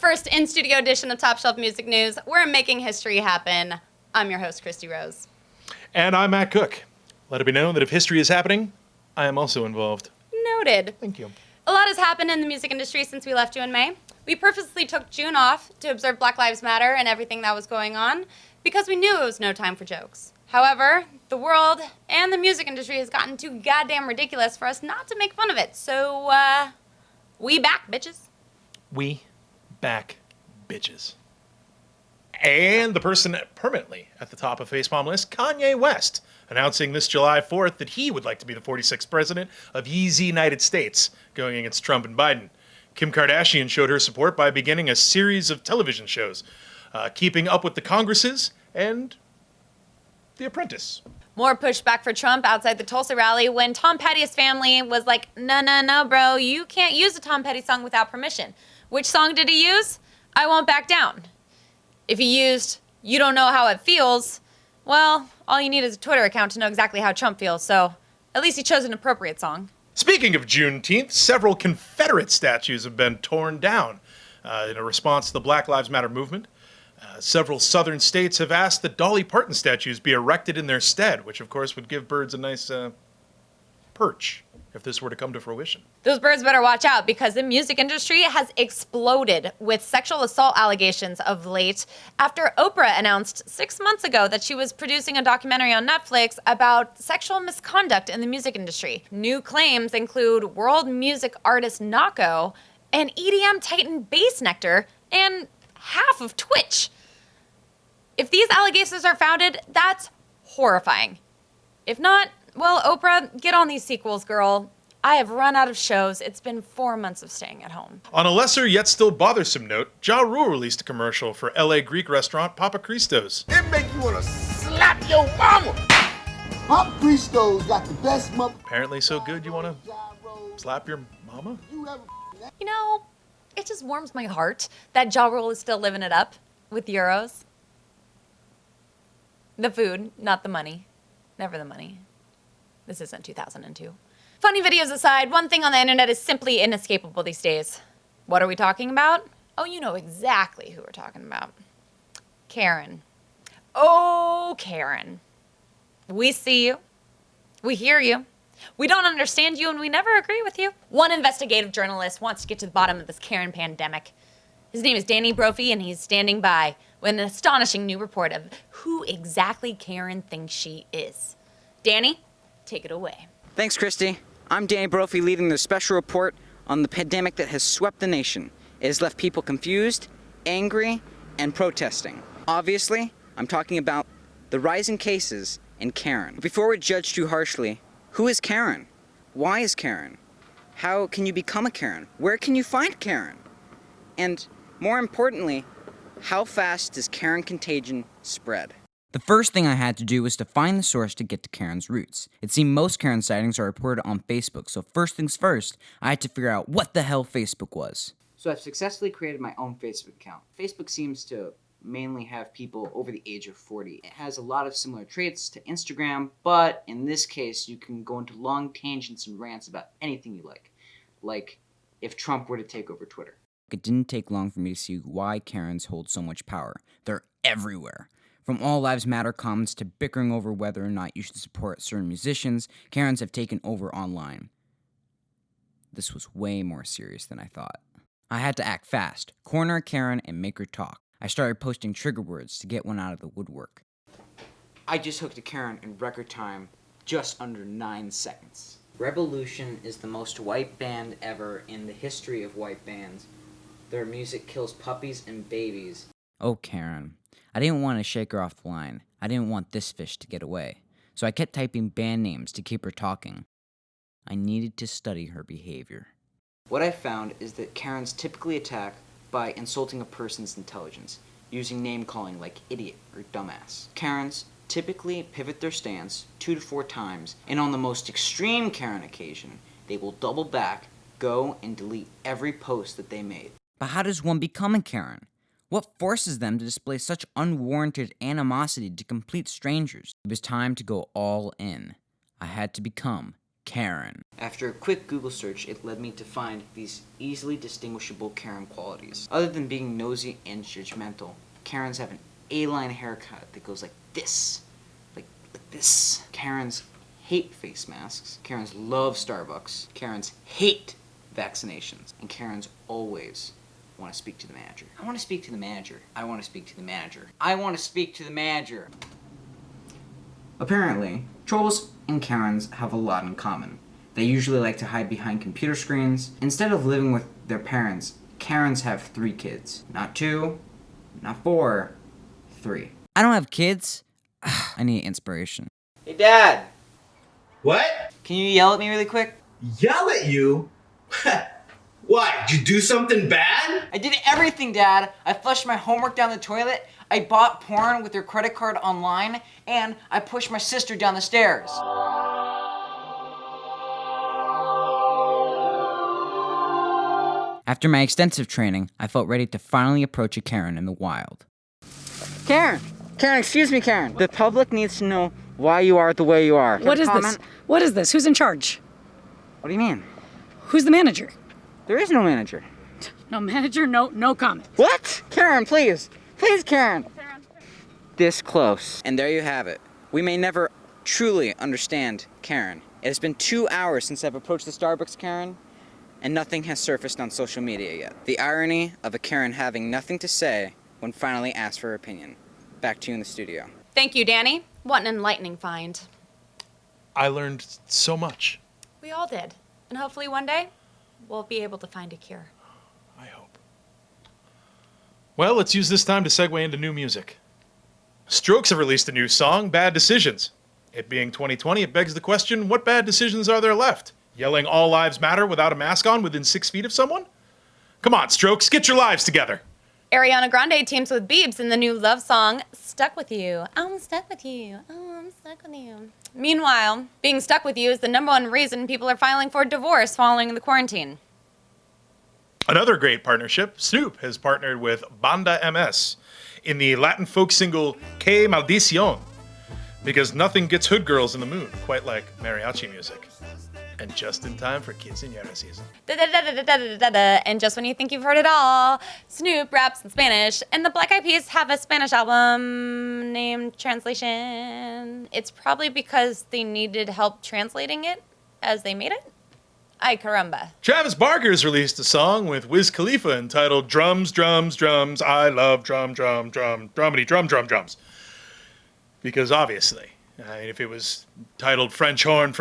first in-studio edition of Top Shelf Music News. We're making history happen. I'm your host, Christy Rose. And I'm Matt Cook. Let it be known that if history is happening, I am also involved. Noted. Thank you. A lot has happened in the music industry since we left you in May. We purposely took June off to observe Black Lives Matter and everything that was going on because we knew it was no time for jokes. However, the world and the music industry has gotten too goddamn ridiculous for us not to make fun of it. So, we back, bitches. We back bitches. And the person permanently at the top of Facepalm list, Kanye West, announcing this July 4th that he would like to be the 46th president of Yeezy United States, going against Trump and Biden. Kim Kardashian showed her support by beginning a series of television shows, Keeping Up with the Congresses and The Apprentice. More pushback for Trump outside the Tulsa rally when Tom Petty's family was like, no, bro, you can't use a Tom Petty song without permission. Which song did he use? I Won't Back Down. If he used You Don't Know How It Feels, well, all you need is a Twitter account to know exactly how Trump feels, so at least he chose an appropriate song. Speaking of Juneteenth, several Confederate statues have been torn down in a response to the Black Lives Matter movement. Several southern states have asked that Dolly Parton statues be erected in their stead, which of course would give birds a nice perch if this were to come to fruition. Those birds better watch out because the music industry has exploded with sexual assault allegations of late after Oprah announced 6 months ago that she was producing a documentary on Netflix about sexual misconduct in the music industry. New claims include world music artist Nako and EDM titan Bass Nectar and half of Twitch. If these allegations are founded, that's horrifying. If not, well, Oprah, get on these sequels, girl. I have run out of shows. It's been 4 months of staying at home. On a lesser yet still bothersome note, Ja Rule released a commercial for LA Greek restaurant Papa Christo's. It make you want to slap your mama. Papa Christo's got the best mother. Apparently so good you want to slap your mama? You know, it just warms my heart that Ja Rule is still living it up with euros. The food, not the money. Never the money. This isn't 2002. Funny videos aside, one thing on the internet is simply inescapable these days. What are we talking about? Oh, you know exactly who we're talking about. Karen. Oh, Karen. We see you. We hear you. We don't understand you, and we never agree with you. One investigative journalist wants to get to the bottom of this Karen pandemic. His name is Danny Brophy, and he's standing by with an astonishing new report of who exactly Karen thinks she is. Danny, take it away. Thanks, Christy. I'm Danny Brophy, leading the special report on the pandemic that has swept the nation. It has left people confused, angry, and protesting. Obviously, I'm talking about the rising cases in Karen. Before we judge too harshly, who is Karen? Why is Karen? How can you become a Karen? Where can you find Karen? And more importantly, how fast does Karen contagion spread? The first thing I had to do was to find the source to get to Karen's roots. It seemed most Karen sightings are reported on Facebook, so first things first, I had to figure out what the hell Facebook was. So I've successfully created my own Facebook account. Facebook seems to mainly have people over the age of 40. It has a lot of similar traits to Instagram, but in this case, you can go into long tangents and rants about anything you like if Trump were to take over Twitter. It didn't take long for me to see why Karens hold so much power. They're everywhere. From All Lives Matter comments to bickering over whether or not you should support certain musicians, Karens have taken over online. This was way more serious than I thought. I had to act fast, corner a Karen, and make her talk. I started posting trigger words to get one out of the woodwork. I just hooked a Karen in record time, just under 9 seconds. Revolution is the most white band ever in the history of white bands. Their music kills puppies and babies. Oh, Karen. I didn't want to shake her off the line. I didn't want this fish to get away. So I kept typing band names to keep her talking. I needed to study her behavior. What I found is that Karens typically attack by insulting a person's intelligence, using name-calling like idiot or dumbass. Karens typically pivot their stance 2 to 4 times, and on the most extreme Karen occasion, they will double back, go and delete every post that they made. But how does one become a Karen? What forces them to display such unwarranted animosity to complete strangers? It was time to go all in. I had to become Karen. After a quick Google search, it led me to find these easily distinguishable Karen qualities. Other than being nosy and judgmental, Karens have an A-line haircut that goes like this. Like this. Karens hate face masks. Karens love Starbucks. Karens hate vaccinations. And Karens always want to speak to the manager. I want to speak to the manager. I want to speak to the manager. I want to speak to the manager. Apparently, trolls and Karens have a lot in common. They usually like to hide behind computer screens. Instead of living with their parents, Karens have 3 kids. Not 2, not 4, 3. I don't have kids. I need inspiration. Hey, Dad! What? Can you yell at me really quick? Yell at you? Why? Did you do something bad? I did everything, Dad. I flushed my homework down the toilet, I bought porn with your credit card online, and I pushed my sister down the stairs. After my extensive training, I felt ready to finally approach a Karen in the wild. Karen! Karen, excuse me, Karen. The public needs to know why you are the way you are. What is this? What is this? Who's in charge? What do you mean? Who's the manager? There is no manager. No manager, no comment. What? Karen, please. Please, Karen. This close. And there you have it. We may never truly understand Karen. It has been 2 hours since I've approached the Starbucks Karen, and nothing has surfaced on social media yet. The irony of a Karen having nothing to say when finally asked for her opinion. Back to you in the studio. Thank you, Danny. What an enlightening find. I learned so much. We all did. And hopefully one day, we'll be able to find a cure. I hope. Well, let's use this time to segue into new music. Strokes have released a new song, Bad Decisions. It being 2020, it begs the question, what bad decisions are there left? Yelling all lives matter without a mask on within 6 feet of someone? Come on, Strokes, get your lives together. Ariana Grande teams with Biebs in the new love song, Stuck With You. I'm stuck with you. Oh, I'm stuck with you. Meanwhile, being stuck with you is the #1 reason people are filing for divorce following the quarantine. Another great partnership, Snoop has partnered with Banda MS in the Latin folk single Que Maldición, because nothing gets hood girls in the mood quite like mariachi music. And just in time for quinceañera season. And just when you think you've heard it all, Snoop raps in Spanish, and the Black Eyed Peas have a Spanish album named Translation. It's probably because they needed help translating it as they made it. Ay caramba. Travis Barker's released a song with Wiz Khalifa entitled Drums, Drums, Drums, I Love Drum, Drum, Drum, Drummity, Drum, Drum, Drums. Because obviously, if it was titled French Horn,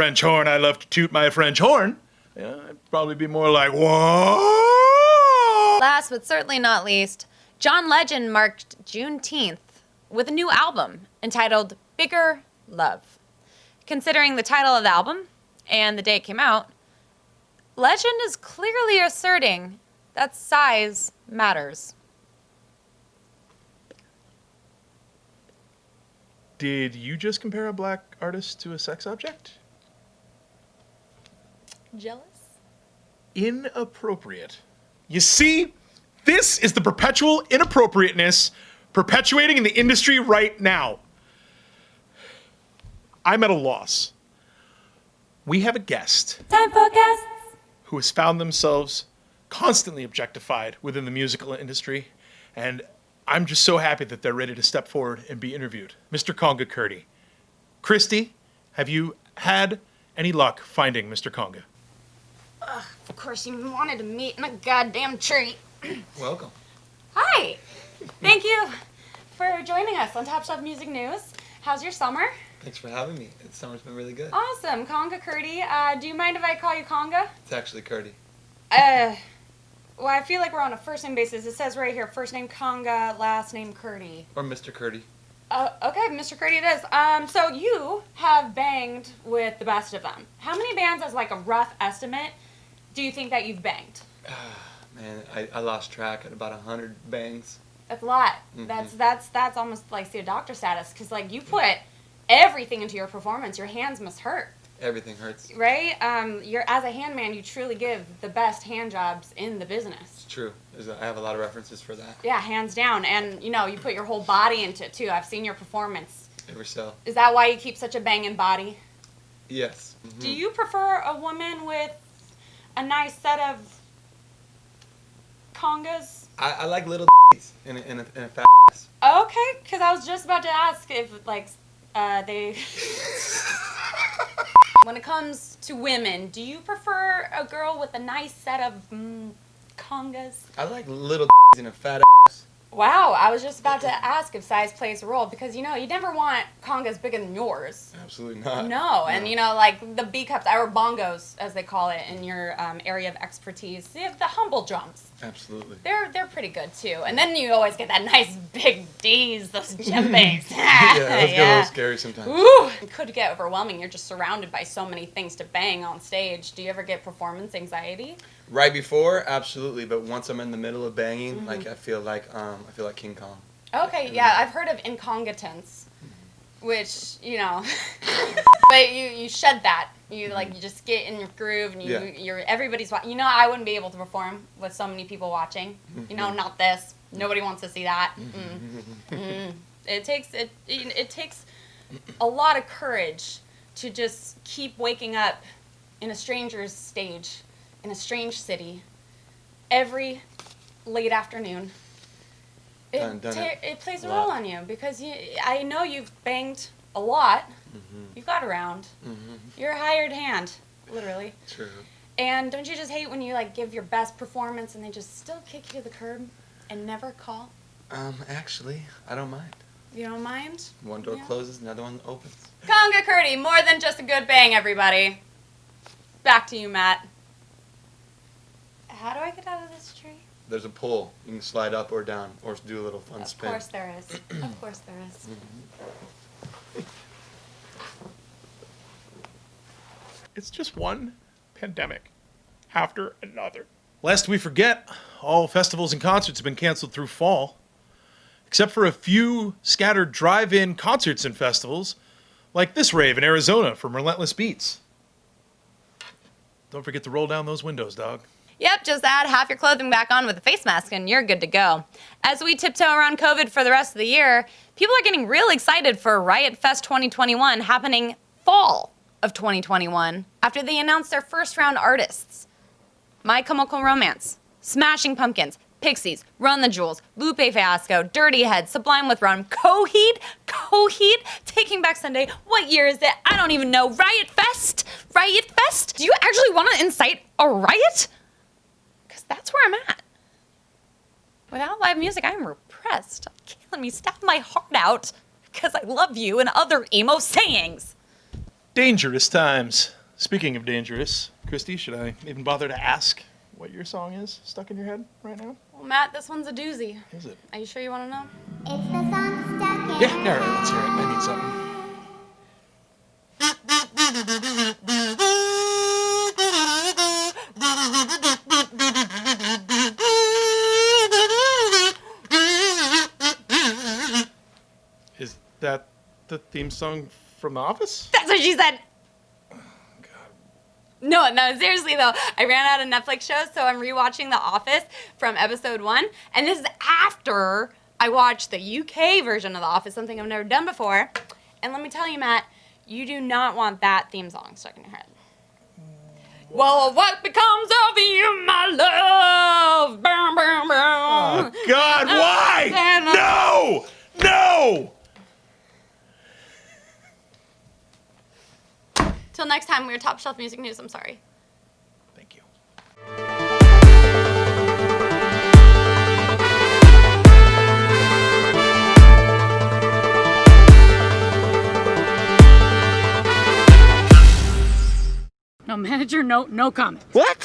I Love to Toot My French Horn, it'd probably be more like, whoa! Last but certainly not least, John Legend marked Juneteenth with a new album entitled Bigger Love. Considering the title of the album and the day it came out, Legend is clearly asserting that size matters. Did you just compare a black artist to a sex object? Jealous? Inappropriate. You see, this is the perpetual inappropriateness perpetuating in the industry right now. I'm at a loss. We have a guest. Time for guests. Who has found themselves constantly objectified within the musical industry, and I'm just so happy that they're ready to step forward and be interviewed. Mr. Conga Curdy. Christy, have you had any luck finding Mr. Conga? Of course, you wanted to meet in a goddamn tree. Welcome. Hi. Thank you for joining us on Top Shelf Music News. How's your summer? Thanks for having me. The summer's been really good. Awesome. Conga Curdy. Do you mind if I call you Conga? It's actually Curdy. Well, I feel like we're on a first name basis. It says right here, first name Conga, last name Curdy. Or Mr. Curdy. Okay, Mr. Curdy it is. So you have banged with the best of them. How many bands, as like a rough estimate, do you think that you've banged? Man, I lost track at about 100 bangs. That's a lot. Mm-hmm. That's almost like see a doctor status, because like you put everything into your performance. Your hands must hurt. Everything hurts. Right? You're as a handman, you truly give the best hand jobs in the business. It's true. I have a lot of references for that. Yeah, hands down. And you know, you put your whole body into it too. I've seen your performance. Ever so. Is that why you keep such a banging body? Yes. Do you prefer a woman with a nice set of congas? I like little in a fat ass. Okay, because I was just about to ask if, like, they... When it comes to women, do you prefer a girl with a nice set of congas? I like little in a fat ass. Wow, I was just about to ask if size plays a role, because, you know, you never want congas bigger than yours. Absolutely not. No, and you know, like the B cups, or bongos, as they call it in your area of expertise. You have the humble drums. Absolutely. They're pretty good too. And then you always get that nice big D's, those djembes. Yeah, let's get a little scary sometimes. Ooh, it could get overwhelming. You're just surrounded by so many things to bang on stage. Do you ever get performance anxiety? Right before, absolutely, but once I'm in the middle of banging, like I feel like King Kong. Okay, yeah, I've heard of incongruence, which, you know, but you shed that. You just get in your groove, and you're everybody's watching. You know, I wouldn't be able to perform with so many people watching. You know, not this. Nobody wants to see that. It takes a lot of courage to just keep waking up in a stranger's stage, in a strange city, every late afternoon. It plays a role on you, because I know you've banged a lot. You've got around. You're a hired hand, literally. True. And don't you just hate when you give your best performance and they just still kick you to the curb and never call? Actually, I don't mind. You don't mind? One door closes, another one opens. Conga Curdy, more than just a good bang, everybody. Back to you, Matt. How do I get out of this tree? There's a pull. You can slide up or down, or do a little fun spin. Of course there is. Of course there is. It's just one pandemic after another. Lest we forget, all festivals and concerts have been canceled through fall, except for a few scattered drive-in concerts and festivals, like this rave in Arizona from Relentless Beats. Don't forget to roll down those windows, dog. Yep, just add half your clothing back on with a face mask and you're good to go. As we tiptoe around COVID for the rest of the year, people are getting real excited for Riot Fest 2021 happening fall of 2021 after they announced their first round artists. My Chemical Romance, Smashing Pumpkins, Pixies, Run the Jewels, Lupe Fiasco, Dirty Head, Sublime with Rome, Coheed, Taking Back Sunday. What year is it? I don't even know. Riot Fest? Do you actually want to incite a riot? Because that's where I'm at. Without live music, I'm repressed. Killing me, stab my heart out because I love you and other emo sayings. Dangerous times. Speaking of dangerous, Christy, should I even bother to ask what your song is stuck in your head right now? Well, Matt, this one's a doozy. Is it? Are you sure you want to know? It's the song stuck in Yeah, all right, let's hear it. I need something. Is that the theme song from The Office? That's what she said. No, seriously though. I ran out of Netflix shows, so I'm rewatching The Office from episode 1. And this is after I watched the UK version of The Office, something I've never done before. And let me tell you, Matt, you do not want that theme song stuck in your head. Well, what becomes of you, my love? Boom, boom, boom. Oh, God, why? No! No! Till next time, we're Top Shelf Music News. I'm sorry. Thank you. No manager, no comment. What?